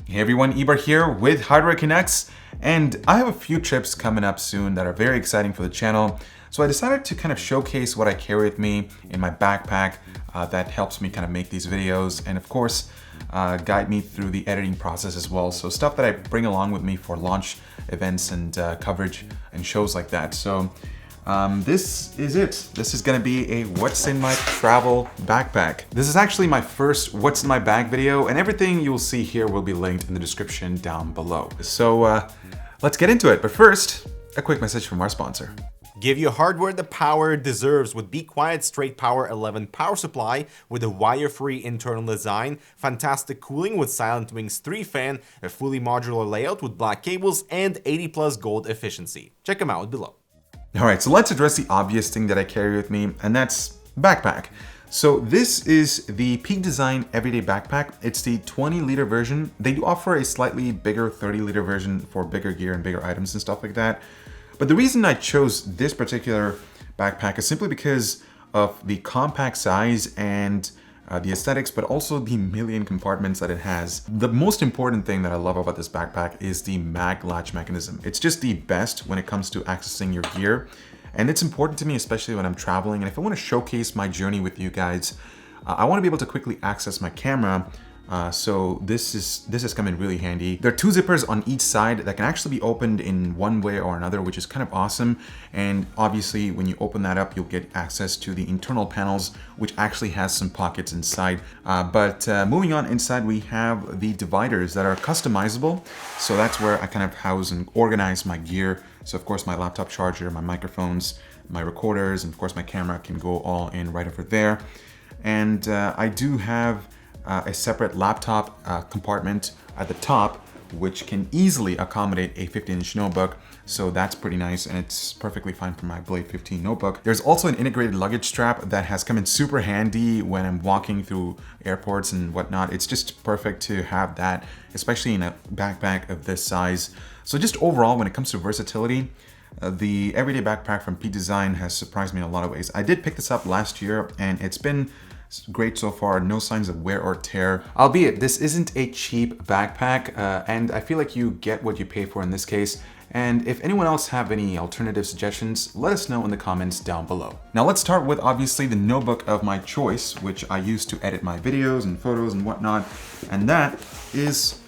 Hey everyone, Eber here with Hardware Canucks, and I have a few trips coming up soon that are very exciting for the channel. So I decided to kind of showcase what I carry with me in my backpack that helps me kind of make these videos, and of course guide me through the editing process as well. So stuff that I bring along with me for launch events and coverage and shows like that. So this is it. This is gonna be a what's in my travel backpack. This is actually my first what's in my bag video, and everything you'll see here will be linked in the description down below. So let's get into it. But first, a quick message from our sponsor. Give your hardware the power it deserves with Be Quiet Straight Power 11 power supply with a wire-free internal design, fantastic cooling with Silent Wings 3 fan, a fully modular layout with black cables, and 80+ gold efficiency. Check them out below. All right, so let's address the obvious thing that I carry with me, and that's backpack. So this is the Peak Design Everyday Backpack. It's the 20-liter version. They do offer a slightly bigger 30-liter version for bigger gear and bigger items and stuff like that. But the reason I chose this particular backpack is simply because of the compact size and the aesthetics, but also the million compartments that it has. The most important thing that I love about this backpack is the mag latch mechanism. It's just the best when it comes to accessing your gear. And it's important to me, especially when I'm traveling. And if I want to showcase my journey with you guys, I want to be able to quickly access my camera. So this is coming really handy. There are two zippers on each side that can actually be opened in one way or another, which is kind of awesome. And obviously when you open that up, you'll get access to the internal panels, which actually has some pockets inside. But moving on inside, we have the dividers that are customizable. So that's where I kind of house and organize my gear. So of course my laptop charger, my microphones, my recorders, and of course my camera can go all in right over there. And I do have a separate laptop compartment at the top, which can easily accommodate a 15-inch notebook. So that's pretty nice, and it's perfectly fine for my Blade 15 notebook. There's also an integrated luggage strap that has come in super handy when I'm walking through airports and whatnot. It's just perfect to have that, especially in a backpack of this size. So just overall, when it comes to versatility, the everyday backpack from Peak Design has surprised me in a lot of ways. I did pick this up last year, and it's been great so far. No signs of wear or tear. Albeit, this isn't a cheap backpack, and I feel like you get what you pay for in this case. And if anyone else have any alternative suggestions, let us know in the comments down below. Now let's start with obviously the notebook of my choice, which I use to edit my videos and photos and whatnot. And that is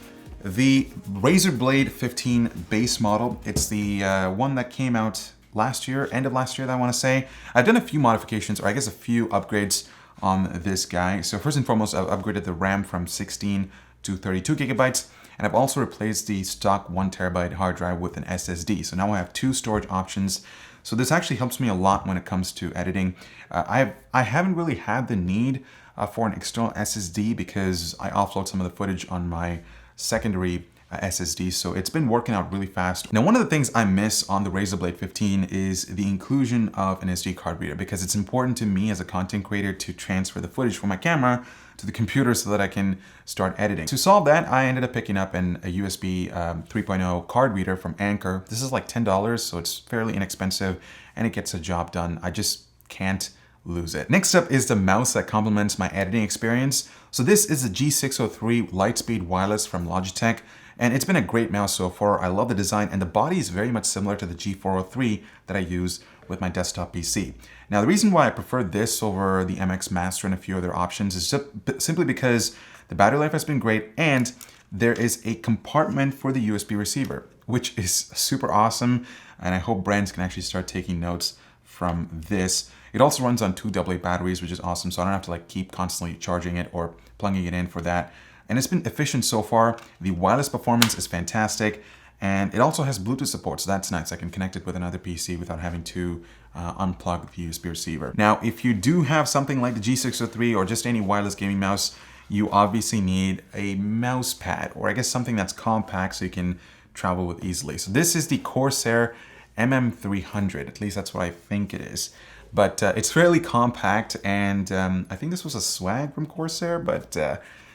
the Razer Blade 15 base model. It's the one that came out last year, end of last year, I want to say. I've done a few modifications, or I guess a few upgrades on this guy. So first and foremost, I've upgraded the RAM from 16 to 32 gigabytes, and I've also replaced the stock 1 terabyte hard drive with an SSD. So now I have two storage options. So this actually helps me a lot when it comes to editing. I haven't really had the need for an external SSD because I offload some of the footage on my secondary SSD, so it's been working out really fast. Now, one of the things I miss on the Razer Blade 15 is the inclusion of an SD card reader, because it's important to me as a content creator to transfer the footage from my camera to the computer so that I can start editing. To solve that, I ended up picking up a USB 3.0 card reader from Anker. This is like $10, so it's fairly inexpensive and it gets the job done. I just can't lose it. Next up is the mouse that complements my editing experience. So this is the G603 Lightspeed Wireless from Logitech. And it's been a great mouse so far. I love the design, and the body is very much similar to the G403 that I use with my desktop PC. Now, the reason why I prefer this over the MX Master and a few other options is just simply because the battery life has been great, and there is a compartment for the USB receiver, which is super awesome, and I hope brands can actually start taking notes from this. It also runs on 2 AA batteries, which is awesome, so I don't have to like keep constantly charging it or plugging it in for that. And it's been efficient so far. The wireless performance is fantastic, and it also has Bluetooth support, so that's nice. I can connect it with another PC without having to unplug the USB receiver. Now, if you do have something like the G603 or just any wireless gaming mouse, you obviously need a mouse pad, or I guess something that's compact so you can travel with easily. So this is the Corsair MM300, at least that's what I think it is. But it's fairly compact, and I think this was a swag from Corsair, but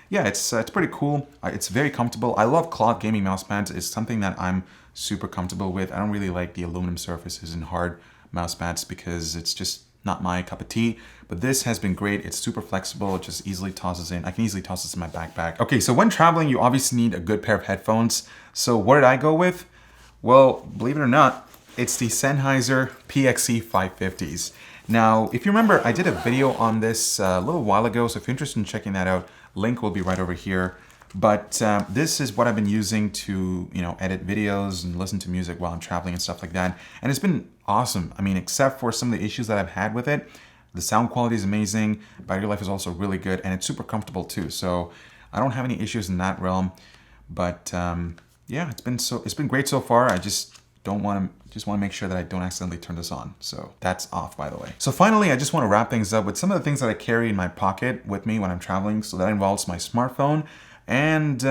yeah, it's pretty cool. It's very comfortable. I love cloth gaming mouse pads. It's something that I'm super comfortable with. I don't really like the aluminum surfaces and hard mouse pads because it's just not my cup of tea, but this has been great. It's super flexible. It just easily tosses in. I can easily toss this in my backpack. Okay, so when traveling, you obviously need a good pair of headphones. So what did I go with? Well, believe it or not, it's the Sennheiser PXC 550s. Now, if you remember, I did a video on this a little while ago, so if you're interested in checking that out, link will be right over here. But this is what I've been using to, edit videos and listen to music while I'm traveling and stuff like that. And it's been awesome. I mean, except for some of the issues that I've had with it, the sound quality is amazing. Battery life is also really good, and it's super comfortable too. So I don't have any issues in that realm. But yeah, it's been great so far. I just want to make sure that I don't accidentally turn this on. So that's off, by the way. So finally, I just want to wrap things up with some of the things that I carry in my pocket with me when I'm traveling. So that involves my smartphone and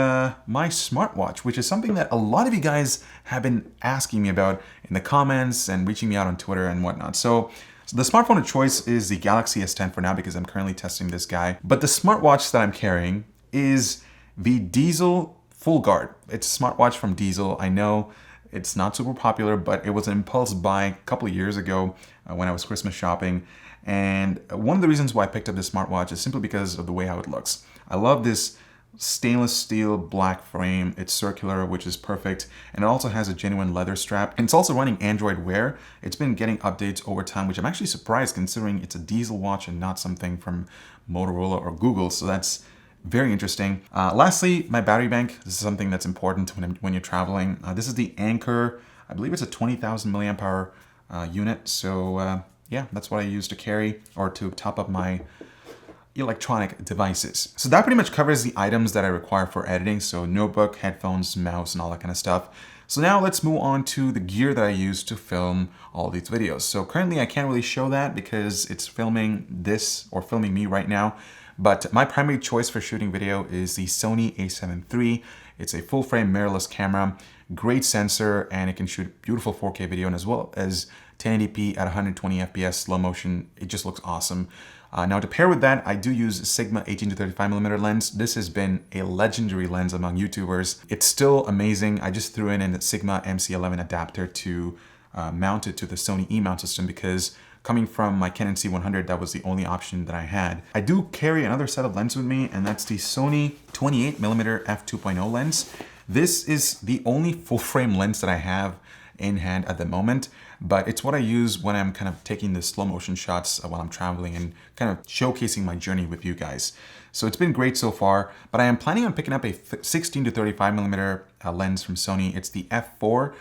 my smartwatch, which is something that a lot of you guys have been asking me about in the comments and reaching me out on Twitter and whatnot. So the smartphone of choice is the Galaxy S10 for now because I'm currently testing this guy. But the smartwatch that I'm carrying is the Diesel Full Guard. It's a smartwatch from Diesel. I know it's not super popular, but it was an impulse buy a couple of years ago when I was Christmas shopping. And one of the reasons why I picked up this smartwatch is simply because of the way how it looks. I love this stainless steel black frame. It's circular, which is perfect. And it also has a genuine leather strap. And it's also running Android Wear. It's been getting updates over time, which I'm actually surprised considering it's a Diesel watch and not something from Motorola or Google. So that's very interesting. Lastly, my battery bank. This is something that's important when you're traveling. This is the Anker. I believe it's a 20,000 milliamp hour unit. So yeah, that's what I use to carry or to top up my electronic devices. So that pretty much covers the items that I require for editing. So notebook, headphones, mouse, and all that kind of stuff. So now let's move on to the gear that I use to film all these videos. So currently I can't really show that because it's filming this or filming me right now. But my primary choice for shooting video is the Sony a7 III. It's a full frame mirrorless camera, great sensor, and it can shoot beautiful 4K video and as well as 1080p at 120 FPS slow motion. It just looks awesome. Now to pair with that, I do use a Sigma 18 to 35mm lens. This has been a legendary lens among YouTubers. It's still amazing. I just threw in a Sigma MC11 adapter to mount it to the Sony E-mount system because coming from my Canon C100, that was the only option that I had. I do carry another set of lenses with me, and that's the Sony 28mm f2.0 lens. This is the only full frame lens that I have in hand at the moment, but it's what I use when I'm kind of taking the slow motion shots while I'm traveling and kind of showcasing my journey with you guys. So it's been great so far, but I am planning on picking up a 16 to 35mm lens from Sony. It's the f4.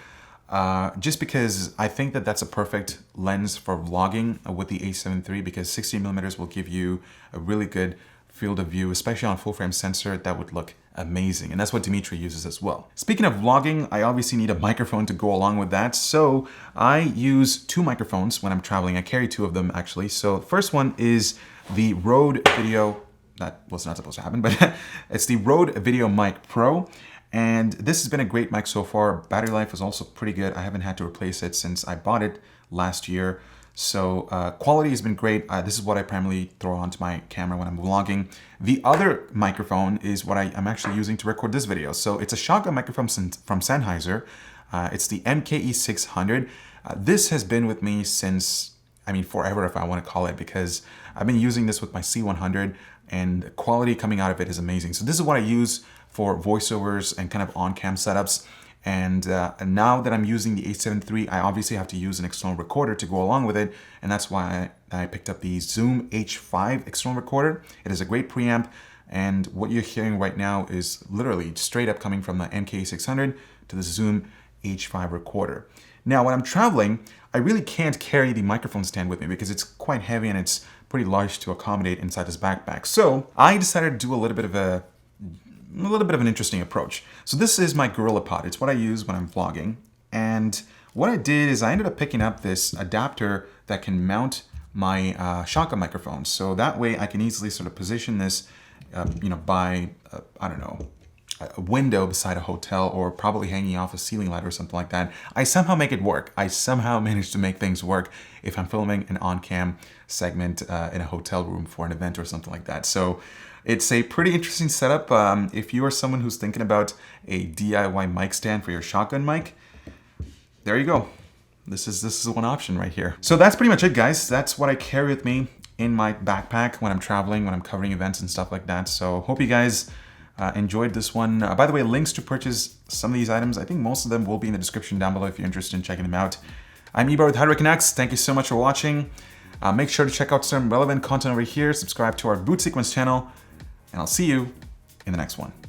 Just because I think that that's a perfect lens for vlogging with the a7 III because 16mm will give you a really good field of view, especially on full frame sensor. That would look amazing. And that's what Dimitri uses as well. Speaking of vlogging, I obviously need a microphone to go along with that. So I use two microphones when I'm traveling. I carry two of them actually. So the first one is the Rode Video, that was not supposed to happen, but it's the Rode Video Mic Pro. And this has been a great mic so far. Battery life is also pretty good. I haven't had to replace it since I bought it last year. So quality has been great. This is what I primarily throw onto my camera when I'm vlogging. The other microphone is what I'm actually using to record this video. So it's a shotgun microphone from Sennheiser. It's the MKE600. This has been with me since, I mean, forever if I want to call it, because I've been using this with my C100 and the quality coming out of it is amazing. So this is what I use for voiceovers and kind of on-cam setups. And now that I'm using the a7 III, I obviously have to use an external recorder to go along with it. And that's why I picked up the Zoom H5 external recorder. It is a great preamp. And what you're hearing right now is literally straight up coming from the MK600 to the Zoom H5 recorder. Now, when I'm traveling, I really can't carry the microphone stand with me because it's quite heavy and it's pretty large to accommodate inside this backpack. So I decided to do a little bit of an interesting approach. So this is my Gorilla Pod. It's what I use when I'm vlogging. And what I did is I ended up picking up this adapter that can mount my shotgun microphone. So that way I can easily sort of position this, by, I don't know, a window beside a hotel or probably hanging off a ceiling light or something like that. I somehow make it work. I somehow manage to make things work if I'm filming an on-cam segment in a hotel room for an event or something like that. So it's a pretty interesting setup. If you are someone who's thinking about a DIY mic stand for your shotgun mic, there you go. this is one option right here. So that's pretty much it, guys. That's what I carry with me in my backpack when I'm traveling, when I'm covering events and stuff like that. So hope you guys enjoyed this one. By the way, links to purchase some of these items, I think most of them will be in the description down below if you're interested in checking them out. I'm Ibar with hardwarecanucks. Thank you so much for watching. Make sure to check out some relevant content over here. Subscribe to our Boot Sequence channel, and I'll see you in the next one.